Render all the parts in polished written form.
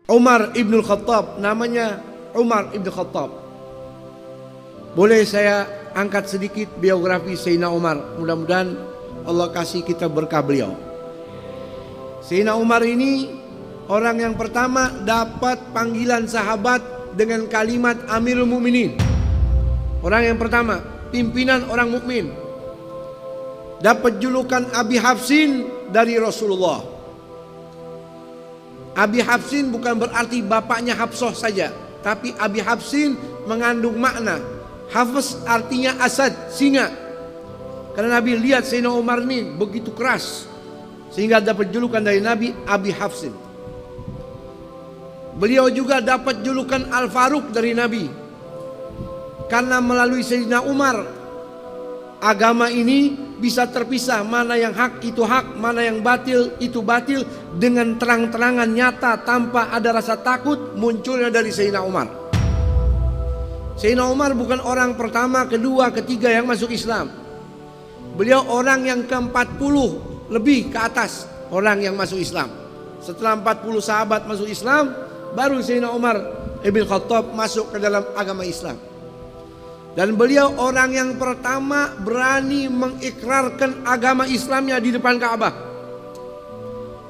Umar ibn Khattab, namanya Umar ibn Khattab. Boleh saya angkat sedikit biografi Sayyidina Umar, mudah-mudahan Allah kasih kita berkah beliau. Sayyidina Umar ini orang yang pertama dapat panggilan sahabat dengan kalimat Amirul Mukminin. Orang yang pertama, pimpinan orang mukmin. Dapat julukan Abi Hafsin dari Rasulullah. Abi Hafsin bukan berarti bapaknya Hafsah saja, tapi Abi Hafsin mengandung makna. Hafs artinya asad, singa. Karena Nabi lihat Sayyidina Umar ini begitu keras, sehingga dapat julukan dari Nabi Abi Hafsin. Beliau juga dapat julukan Al-Faruq dari Nabi. Karena melalui Sayyidina Umar, agama ini bisa terpisah, mana yang hak itu hak, mana yang batil itu batil, dengan terang-terangan nyata tanpa ada rasa takut munculnya dari Sayyidina Umar. Sayyidina Umar bukan orang pertama, kedua, ketiga yang masuk Islam. Beliau orang yang ke-40 lebih ke atas orang yang masuk Islam. Setelah 40 sahabat masuk Islam, baru Sayyidina Umar ibn Khattab masuk ke dalam agama Islam. Dan beliau orang yang pertama berani mengikrarkan agama Islamnya di depan Ka'bah.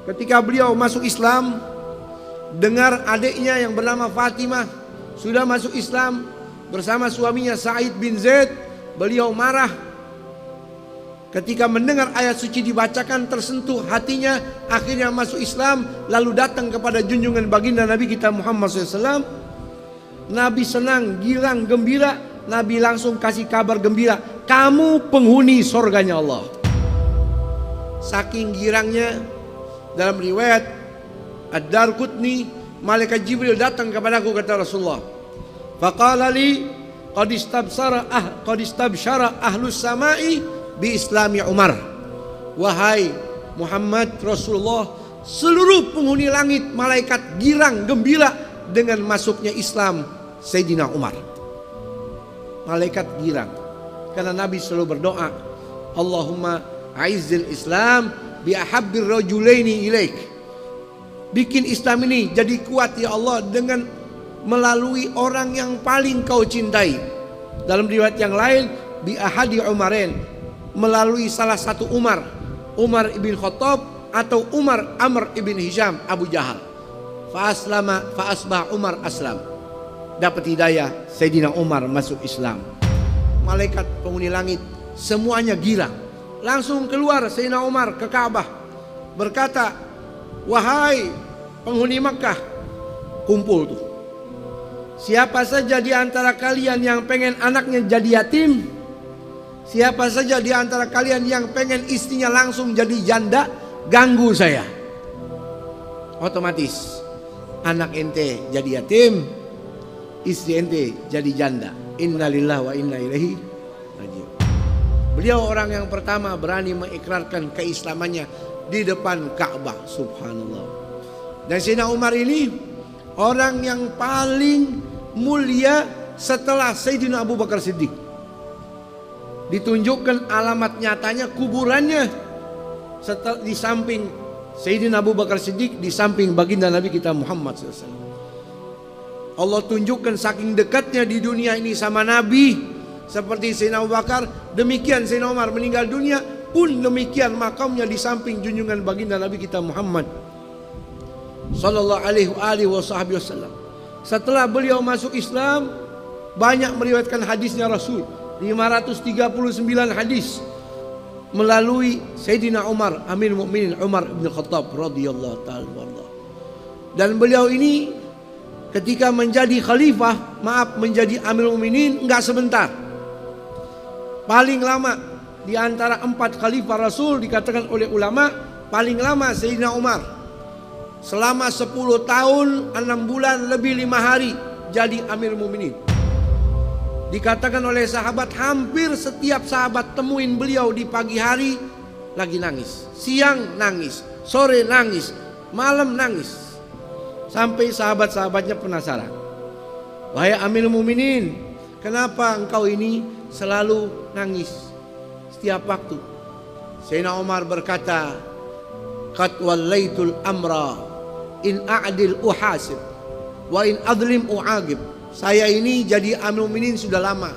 Ketika beliau masuk Islam, dengar adiknya yang bernama Fatimah sudah masuk Islam bersama suaminya Sa'id bin Zaid, beliau marah. Ketika mendengar ayat suci dibacakan, tersentuh hatinya, akhirnya masuk Islam, lalu datang kepada junjungan baginda Nabi kita Muhammad SAW. Nabi senang, girang, gembira. Nabi langsung kasih kabar gembira, kamu penghuni surganya Allah. Saking girangnya, dalam riwayat Ad-Darqutni, malaikat Jibril datang kepadaku, kata Rasulullah. Faqala li qad istabsyara ahlus samai bi islami Umar. Wahai Muhammad Rasulullah, seluruh penghuni langit malaikat girang gembira dengan masuknya Islam Sayyidina Umar. Malaikat girang karena Nabi selalu berdoa, Allahumma aizzil Islam bi ahabbir rajulaini ilaik. Bikin Islam ini jadi kuat ya Allah dengan melalui orang yang paling kau cintai. Dalam riwayat yang lain, bi ahadi Umarain, melalui salah satu Umar, Umar ibn Khattab atau Umar Amr ibn Hisham Abu Jahal. Fa asbah Umar aslam. Dapat hidayah, Sayyidina Umar masuk Islam. Malaikat penghuni langit semuanya girang. Langsung keluar Sayyidina Umar ke Ka'bah, berkata, wahai penghuni Makkah, kumpul tuh. Siapa saja di antara kalian yang pengen anaknya jadi yatim, siapa saja di antara kalian yang pengen istrinya langsung jadi janda, ganggu saya. Otomatis anak ente jadi yatim, istri ente jadi janda. Innalillahi wa inna ilaihi raji'un. Beliau orang yang pertama berani mengikrarkan keislamannya di depan Ka'bah. Subhanallah. Dan Sayyidina Umar ini orang yang paling mulia setelah Sayyidina Abu Bakar Siddiq. Ditunjukkan alamat nyatanya kuburannya di samping Sayyidina Abu Bakar Siddiq, di samping baginda Nabi kita Muhammad SAW. Allah tunjukkan saking dekatnya di dunia ini sama Nabi, seperti Sayyidina Abu Bakar, demikian Sayyidina Umar meninggal dunia pun demikian makamnya di samping junjungan baginda Nabi kita Muhammad sallallahu alaihi wasallam. Setelah beliau masuk Islam, banyak meriwayatkan hadisnya Rasul, 539 hadis melalui Sayyidina Umar, Amirul Mukminin Umar bin Khattab radhiyallahu taala anhu. Dan beliau ini ketika menjadi khalifah, menjadi Amirul Mukminin enggak sebentar. Paling lama di antara 4 khalifah Rasul dikatakan oleh ulama, paling lama Sayyidina Umar. Selama 10 tahun, 6 bulan lebih 5 hari jadi Amirul Mukminin. Dikatakan oleh sahabat, hampir setiap sahabat temuin beliau di pagi hari lagi nangis, siang nangis, sore nangis, malam nangis. Sampai sahabat-sahabatnya penasaran. Wahai Amirul Mukminin, kenapa engkau ini selalu nangis setiap waktu? Sayyidina Umar berkata, qad wallaitul amra in a'dil uhasib. Wa in adlim u'agib. Saya ini jadi Amirul Mukminin sudah lama.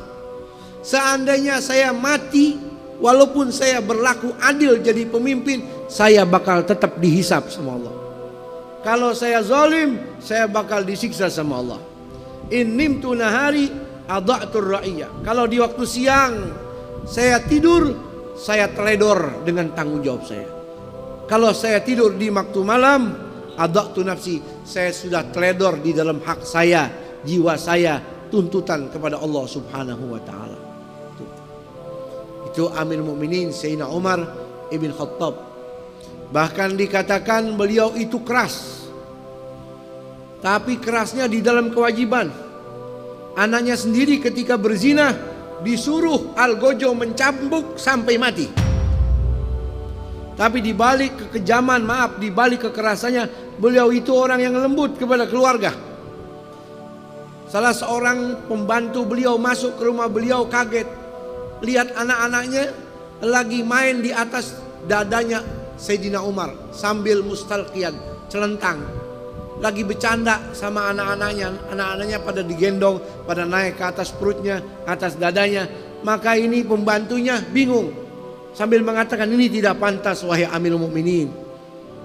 Seandainya saya mati, walaupun saya berlaku adil jadi pemimpin, saya bakal tetap dihisap sama Allah. Kalau saya zalim, saya bakal disiksa sama Allah. In nimtu nahari adha'tur ra'iyah. Kalau di waktu siang saya tidur, saya teledor dengan tanggung jawab saya. Kalau saya tidur di waktu malam, adha'tu nafsi, saya sudah teledor di dalam hak saya, jiwa saya, tuntutan kepada Allah Subhanahu wa taala. Itu Amirul Mukminin Sayyidina Umar ibn Khattab. Bahkan dikatakan beliau itu keras. Tapi kerasnya di dalam kewajiban. Anaknya sendiri ketika berzina disuruh Algojo mencambuk sampai mati. Tapi di balik kekejaman, di balik kekerasannya, beliau itu orang yang lembut kepada keluarga. Salah seorang pembantu beliau masuk ke rumah beliau kaget. Lihat anak-anaknya lagi main di atas dadanya Sayyidina Umar sambil mustalqiyan, celentang. Lagi bercanda sama anak-anaknya. Anak-anaknya pada digendong, pada naik ke atas perutnya, atas dadanya. Maka ini pembantunya bingung, sambil mengatakan, ini tidak pantas wahai Amirul Mukminin.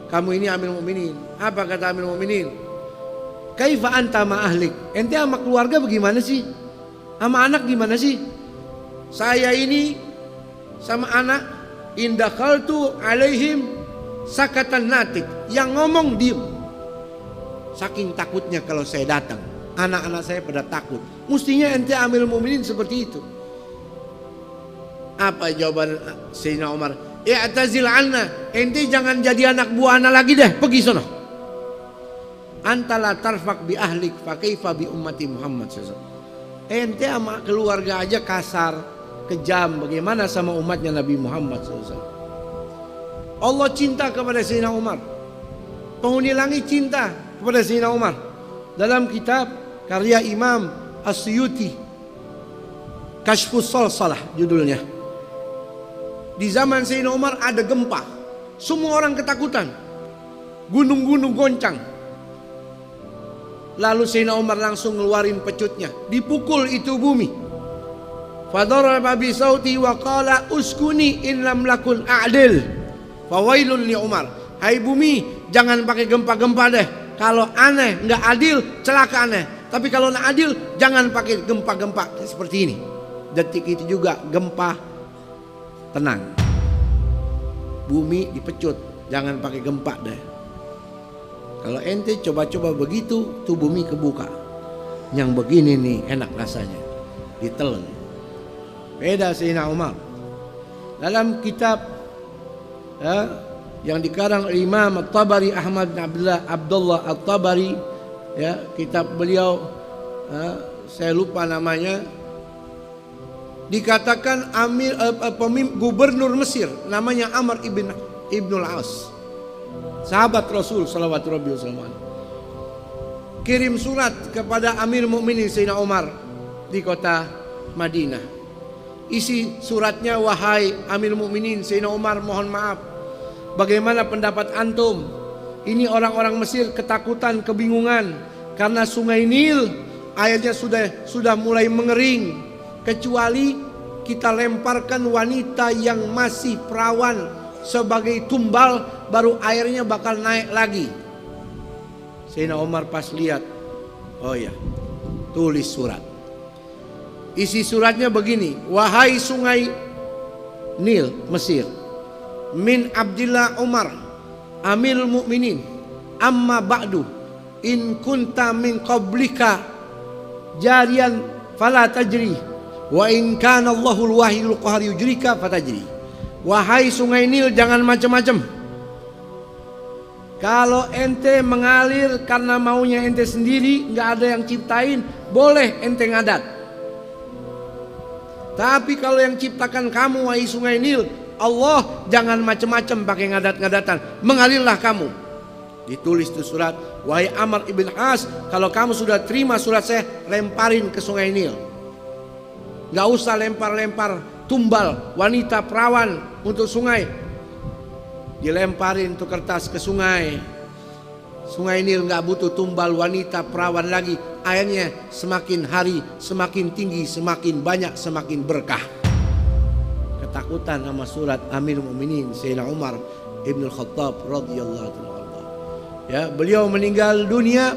Kamu ini Amirul Mukminin. Apa kata Amirul Mukminin? Kaifa anta ma ahlik? Ente sama keluarga bagaimana sih? Sama anak gimana sih? Saya ini sama anak indakhaltu alaihim sakatan natik. Yang ngomong diem. Saking takutnya kalau saya datang, anak-anak saya pada takut. Mestinya ente Amirul Mukminin seperti itu. Apa jawaban Sayyidina Umar? I'tazil anna, ente jangan jadi anak buah anak lagi deh, pergi sono. Antala tarfak bi ahlik fa kaifa bi ummati Muhammad sallallahu alaihi wasallam. Ente sama keluarga aja kasar, kejam, bagaimana sama umatnya Nabi Muhammad sallallahu alaihi wasallam. Allah cinta kepada Sayyidina Umar. Penghuni langit cinta kepada Sayyidina Umar. Dalam kitab karya Imam As-Suyuti, Kashfus Salsalah judulnya. Di zaman Sayyidina Umar ada gempa. Semua orang ketakutan. Gunung-gunung goncang. Lalu Sayyidina Umar langsung ngeluarin pecutnya. Dipukul itu bumi. Fadaraba bi sauti wa qala uskuni in lam lakun a'dil. Fawailun li Umar. Hai bumi, jangan pakai gempa-gempa deh. Kalau aneh, nggak adil, celaka aneh. Tapi kalau nggak adil, jangan pakai gempa-gempa seperti ini. Detik itu juga gempa, tenang. Bumi dipecut, jangan pakai gempa deh. Kalau ente coba-coba begitu, tuh bumi kebuka. Yang begini nih enak rasanya, ditelen. Beda Sayyidina Umar. Dalam kitab yang dikarang Imam At-Tabari Ahmad bin Abdullah At-Tabari, kitab beliau saya lupa namanya, dikatakan gubernur Mesir namanya Amr ibnul As, sahabat Rasul sallallahu alaihi wasallam, kirim surat kepada Amir Mukminin Sayyidina Umar di kota Madinah. Isi suratnya, wahai Amir Mukminin Sayyidina Umar, mohon maaf, bagaimana pendapat antum? Ini orang-orang Mesir ketakutan, kebingungan karena Sungai Nil airnya sudah mulai mengering, kecuali kita lemparkan wanita yang masih perawan sebagai tumbal, baru airnya bakal naik lagi. Sayyidina Umar pas lihat, oh ya, tulis surat. Isi suratnya begini, wahai Sungai Nil Mesir, min Abdillah Umar Amirul Mukminin, amma ba'du, in kunta min qablika jarian fala tajri, wa in kana Allahul wahidul qahar yujrika fatajri. Wahai Sungai Nil, jangan macam-macam. Kalau ente mengalir karena maunya ente sendiri, nggak ada yang ciptain, boleh ente ngadat. Tapi kalau yang ciptakan kamu, wahai Sungai Nil, Allah, jangan macam-macam pakai ngadat-ngadatan, mengalirlah kamu. Ditulis tuh surat, wahai Amr ibn As, kalau kamu sudah terima surat saya, lemparin ke Sungai Nil. Gak usah lempar-lempar tumbal wanita perawan untuk sungai. Dilemparin tuh kertas ke sungai. Sungai Nil nggak butuh tumbal wanita perawan lagi. Airnya semakin hari semakin tinggi, semakin banyak, semakin berkah. Ketakutan sama surat Amirul Mukminin Sayyidina Umar Ibn Khattab radhiyallahu anhu. Ya, beliau meninggal dunia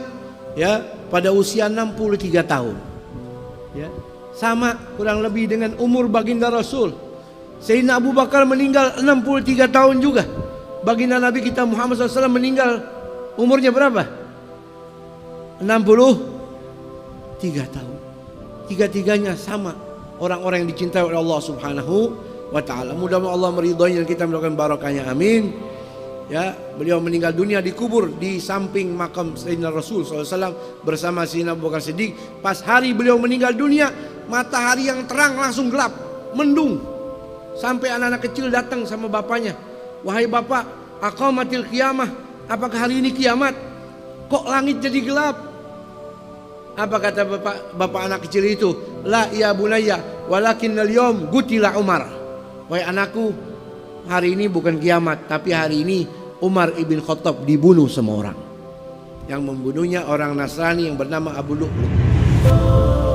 ya pada usia 63 tahun. Ya, sama kurang lebih dengan umur baginda Rasul. Sayyidina Abu Bakar meninggal 63 tahun juga. Baginda Nabi kita Muhammad SAW meninggal umurnya berapa? 63 tahun. Tiga-tiganya sama orang-orang yang dicintai oleh Allah Subhanahu wa taala. Mudah-mudahan Allah meridhoinya dan kita melakukan barakahnya. Amin. Ya, beliau meninggal dunia dikubur di samping makam Sayyidina Rasul SAW bersama Sayyidina Abu Bakar Siddiq. Pas hari beliau meninggal dunia, matahari yang terang langsung gelap, mendung. Sampai anak-anak kecil datang sama bapaknya. Wahai bapak, aqamatil qiyamah, apakah hari ini kiamat? Kok langit jadi gelap? Apa kata bapak anak kecil itu? La ya bunayya, walakinnal yawm qutila Umar. Wahai anakku, hari ini bukan kiamat, tapi hari ini Umar ibn Khattab dibunuh sama orang. Yang membunuhnya orang Nasrani yang bernama Abu Lu'lu'.